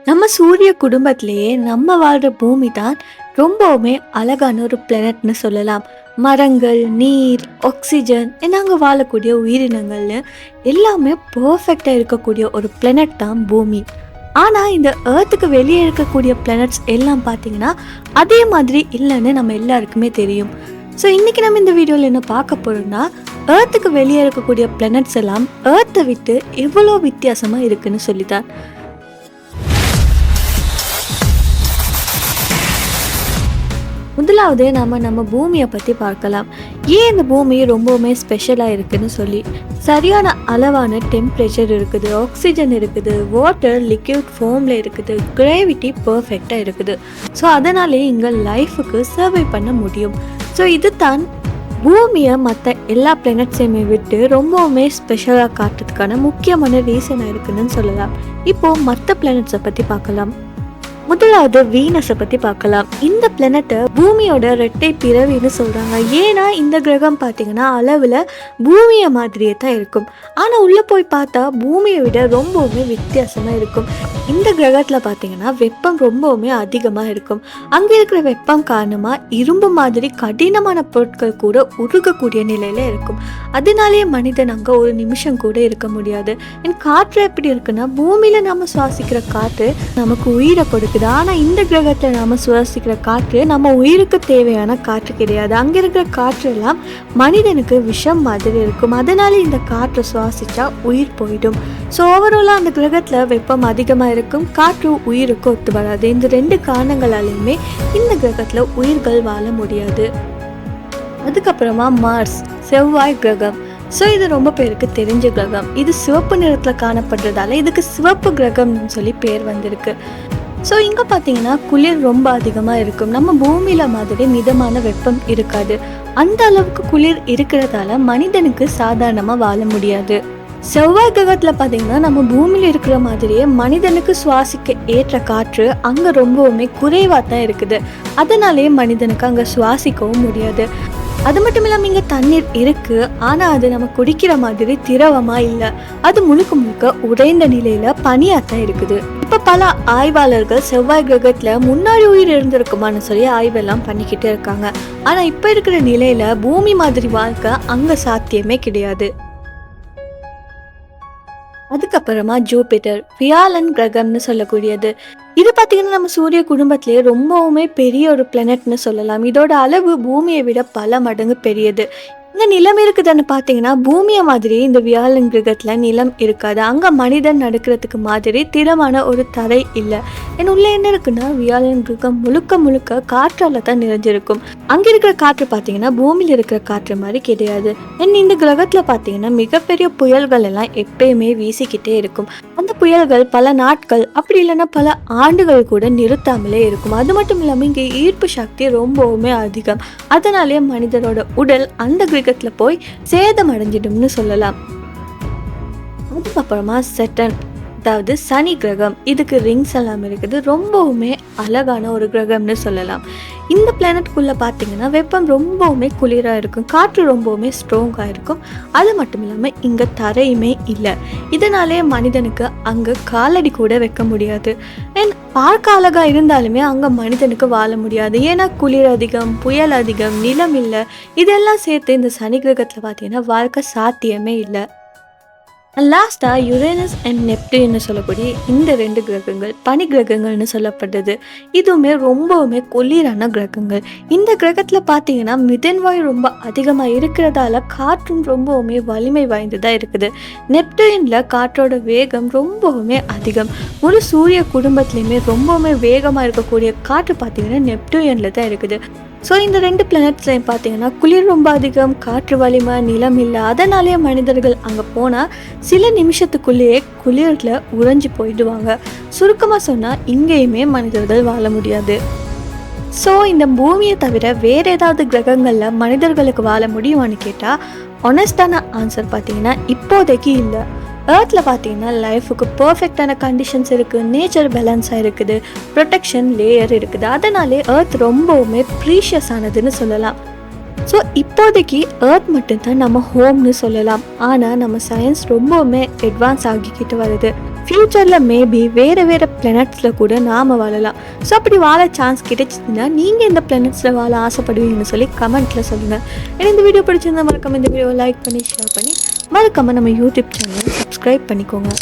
நம்ம சூரிய குடும்பத்திலேயே நம்ம வாழ்கிற பூமி தான் ரொம்பவுமே அழகான ஒரு பிளானட்னு சொல்லலாம். மரங்கள், நீர், ஆக்சிஜன், நாங்கள் வாழக்கூடிய உயிரினங்கள்னு எல்லாமே பர்ஃபெக்டாக இருக்கக்கூடிய ஒரு பிளானட் தான் பூமி. ஆனால் இந்த ஏர்த்துக்கு வெளியே இருக்கக்கூடிய பிளானட்ஸ் எல்லாம் பார்த்தீங்கன்னா அதே மாதிரி இல்லைன்னு நம்ம எல்லாருக்குமே தெரியும். ஸோ இன்றைக்கி நம்ம இந்த வீடியோவில் என்ன பார்க்க போகிறோம்னா, ஏர்த்துக்கு வெளியே இருக்கக்கூடிய பிளானட்ஸ் எல்லாம் ஏர்த்தை விட்டு எவ்வளோ வித்தியாசமாக இருக்குன்னு சொல்லித்தான். முதலாவது நம்ம பூமியை பற்றி பார்க்கலாம். ஏன் இந்த பூமி ரொம்பவுமே ஸ்பெஷலாக இருக்குதுன்னு சொல்லி, சரியான அளவான டெம்பரேச்சர் இருக்குது, ஆக்சிஜன் இருக்குது, வாட்டர் லிக்விட் ஃபார்மில் இருக்குது, கிராவிட்டி பர்ஃபெக்டாக இருக்குது. ஸோ அதனாலே இங்கே லைஃபுக்கு சர்வை பண்ண முடியும். ஸோ இது தான் பூமியை மற்ற எல்லா பிளானட்ஸையுமே விட்டு ரொம்பவுமே ஸ்பெஷலாக காட்டுறதுக்கான முக்கியமான ரீசனாக இருக்குதுன்னு சொல்லலாம். இப்போது மற்ற பிளானட்ஸை பற்றி பார்க்கலாம். முதலாவது வீனஸை பற்றி பார்க்கலாம். இந்த பிளானட்டை பூமியோட இரட்டை பிறவின்னு சொல்கிறாங்க. ஏன்னா இந்த கிரகம் பார்த்தீங்கன்னா அளவில் பூமியை மாதிரியே தான் இருக்கும். ஆனால் உள்ளே போய் பார்த்தா பூமியை விட ரொம்பவுமே வித்தியாசமாக இருக்கும். இந்த கிரகத்தில் பார்த்தீங்கன்னா வெப்பம் ரொம்பவுமே அதிகமாக இருக்கும். அங்கே இருக்கிற வெப்பம் காரணமாக இரும்பு மாதிரி கடினமான பொருட்கள் கூட உருகக்கூடிய நிலையில் இருக்கும். அதனாலேயே மனிதன் அங்கே ஒரு நிமிஷம் கூட இருக்க முடியாது. காற்று எப்படி இருக்குன்னா, பூமியில் நம்ம சுவாசிக்கிற காற்று நமக்கு உயிரை கொடுக்குது. ஆனால் இந்த கிரகத்தில் நாம் சுவாசிக்கிற காற்று நம்ம உயிருக்கு தேவையான காற்று கிடையாது. அங்கே இருக்கிற காற்று எல்லாம் மனிதனுக்கு விஷம் மாதிரி இருக்கும். அதனால இந்த காற்றை சுவாசிச்சா உயிர் போயிடும். ஸோ ஓவராலாக அந்த கிரகத்தில் வெப்பம் அதிகமாக இருக்கும், காற்று உயிருக்கு ஒத்து வராது. இந்த ரெண்டு காரணங்களாலையுமே இந்த கிரகத்தில் உயிர்கள் வாழ முடியாது. அதுக்கப்புறமா மார்ஸ், செவ்வாய் கிரகம். ஸோ இது ரொம்ப பேருக்கு தெரிஞ்ச கிரகம். இது சிவப்பு நிறத்தில் காணப்படுறதால இதுக்கு சிவப்பு கிரகம்னு சொல்லி பேர் வந்திருக்கு. ஸோ இங்கே பார்த்தீங்கன்னா குளிர் ரொம்ப அதிகமாக இருக்கும். நம்ம பூமியில் மாதிரி மிதமான வெப்பம் இருக்காது. அந்த அளவுக்கு குளிர் இருக்கிறதால மனிதனுக்கு சாதாரணமாக வாழ முடியாது. செவ்வாய் கிரகத்தில் பார்த்தீங்கன்னா நம்ம பூமியில் இருக்கிற மாதிரியே மனிதனுக்கு சுவாசிக்க ஏற்ற காற்று அங்கே ரொம்பவுமே குறைவாக தான் இருக்குது. அதனாலேயே மனிதனுக்கு அங்கே சுவாசிக்கவும் முடியாது. அது மட்டும் இல்லாமல் இங்கே தண்ணீர் இருக்குது, ஆனால் அது நம்ம குடிக்கிற மாதிரி திரவமாக இல்லை. அது முழுக்க முழுக்க உடைந்த நிலையில் பனியாக தான் இருக்குது. இப்போ பல ஆய்வாளர்கள் செவ்வாய் கிரகத்தில் முன்னாடி உயிர் இருந்திருக்குமான்னு சொல்லி ஆய்வெல்லாம் பண்ணிக்கிட்டே இருக்காங்க. ஆனால் இப்போ இருக்கிற நிலையில் பூமி மாதிரி வாழ்க்கை அங்கே சாத்தியமே கிடையாது. அதுக்கப்புறமா ஜூபிட்டர், வியாழன் கிரகம்னு சொல்லக்கூடியது. இது பார்த்தீங்கன்னா நம்ம சூரிய குடும்பத்திலேயே ரொம்பவுமே பெரிய ஒரு பிளானட்னு சொல்லலாம். இதோட அளவு பூமியை விட பல மடங்கு பெரியது. இங்கே நிலம் இருக்குதுன்னு பார்த்தீங்கன்னா பூமியை மாதிரி இந்த வியாழன் கிரகத்தில் நிலம் இருக்காது. அங்கே மனிதன் நடக்கிறதுக்கு மாதிரி திடமான ஒரு தரை இல்லை. உள்ள என்ன இருக்குன்னா, வியாழன் கிரகம் முழுக்க முழுக்க காற்றால தான் நிறைஞ்சிருக்கும். அங்கே இருக்கிற காற்று பார்த்தீங்கன்னா பூமியில் இருக்கிற காற்று மாதிரி கிடையாது. இந்த கிரகத்தில் பார்த்தீங்கன்னா மிகப்பெரிய புயல்கள் எல்லாம் எப்பயுமே வீசிக்கிட்டே இருக்கும். அந்த புயல்கள் பல நாட்கள் அப்படி இல்லைன்னா பல ஆண்டுகள் கூட நிறுத்தாமலே இருக்கும். அது மட்டும் இல்லாமல் இங்கே ஈர்ப்பு சக்தி ரொம்பவுமே அதிகம். அதனாலே மனிதனோட உடல் அந்த கிரகத்தில் போய் சேதம் அடைஞ்சிடும்னு சொல்லலாம். அதுக்கப்புறமா சட்டன், அதாவது சனி கிரகம். இதுக்கு ரிங்ஸ் எல்லாம் இருக்குது. ரொம்பவுமே அழகான ஒரு கிரகம்னு சொல்லலாம். இந்த பிளானட்குள்ளே பார்த்தீங்கன்னா வெப்பம் ரொம்பவுமே குளிராக இருக்கும், காற்று ரொம்பவுமே ஸ்ட்ராங்காக இருக்கும். அது மட்டும் இல்லாமல் இங்கே தரையுமே இல்லை. இதனாலே மனிதனுக்கு அங்கே காலடி கூட வைக்க முடியாது. பார்க்க அழகாக இருந்தாலுமே அங்கே மனிதனுக்கு வாழ முடியாது. ஏன்னா குளிர் அதிகம், புயல் அதிகம், நிலம் இல்லை. இதெல்லாம் சேர்த்து இந்த சனி கிரகத்தில் பார்த்தீங்கன்னா வாழ்க்கை சாத்தியமே இல்லை. லாஸ்ட்டாக யுரேனஸ் அண்ட் நெப்டியூன்னு சொல்லக்கூடிய இந்த ரெண்டு கிரகங்கள் பனி கிரகங்கள்னு சொல்லப்படுது. இதுவுமே ரொம்பவுமே குளிரான கிரகங்கள். இந்த கிரகத்தில் பார்த்தீங்கன்னா மிதன்வாயு ரொம்ப அதிகமாக இருக்கிறதால காற்றும் ரொம்பவுமே வலிமை வாய்ந்ததாக இருக்குது. நெப்டியூனில் காற்றோட வேகம் ரொம்பவுமே அதிகம். முழு சூரிய குடும்பத்துலேயுமே ரொம்பவுமே வேகமாக இருக்கக்கூடிய காற்று பார்த்தீங்கன்னா நெப்டியூனில் தான் இருக்குது. ஸோ இந்த ரெண்டு பிளானட்ஸ்லையும் பார்த்தீங்கன்னா குளிர் ரொம்ப அதிகம், காற்று வலிமை, நிலம் இல்லை. அதனாலேயே மனிதர்கள் அங்கே போனால் சில நிமிஷத்துக்குள்ளேயே குளிரில் உறைஞ்சி போயிடுவாங்க. சுருக்கமாக சொன்னால் இங்கேயுமே மனிதர்கள் வாழ முடியாது. ஸோ இந்த பூமியை தவிர வேறு ஏதாவது கிரகங்களில் மனிதர்களுக்கு வாழ முடியுமான்னு கேட்டால் ஆனஸ்டான ஆன்சர் பார்த்தீங்கன்னா இப்போதைக்கு இல்லை. ஏர்த்தில் பார்த்தீங்கன்னா லைஃபுக்கு பர்ஃபெக்டான கண்டிஷன்ஸ் இருக்குது, நேச்சர் பேலன்ஸாக இருக்குது, ப்ரொடெக்ஷன் லேயர் இருக்குது. அதனாலே ஏர்த் ரொம்பவுமே ப்ரீஷியஸ் ஆனதுன்னு சொல்லலாம். ஸோ இப்போதைக்கு ஏர்த் மட்டும்தான் நம்ம ஹோம்னு சொல்லலாம். ஆனால் நம்ம சயின்ஸ் ரொம்பவுமே அட்வான்ஸ் ஆகிக்கிட்டு வருது. ஃப்யூச்சரில் மேபி வேறு வேறு பிளானட்ஸில் கூட நாம் வாழலாம். ஸோ அப்படி வாழ சான்ஸ் கிடைச்சிதுன்னா நீங்கள் இந்த பிளானட்ஸில் வாழ ஆசைப்படுவீங்கன்னு சொல்லி கமெண்ட்டில் சொல்லுங்கள். ஏன்னா இந்த வீடியோ பிடிச்சிருந்தா மறக்காம இந்த வீடியோவை லைக் பண்ணி ஷேர் பண்ணி மறக்காமல் நம்ம யூடியூப் சேனலை சப்ஸ்கிரைப் பண்ணிக்கோங்க.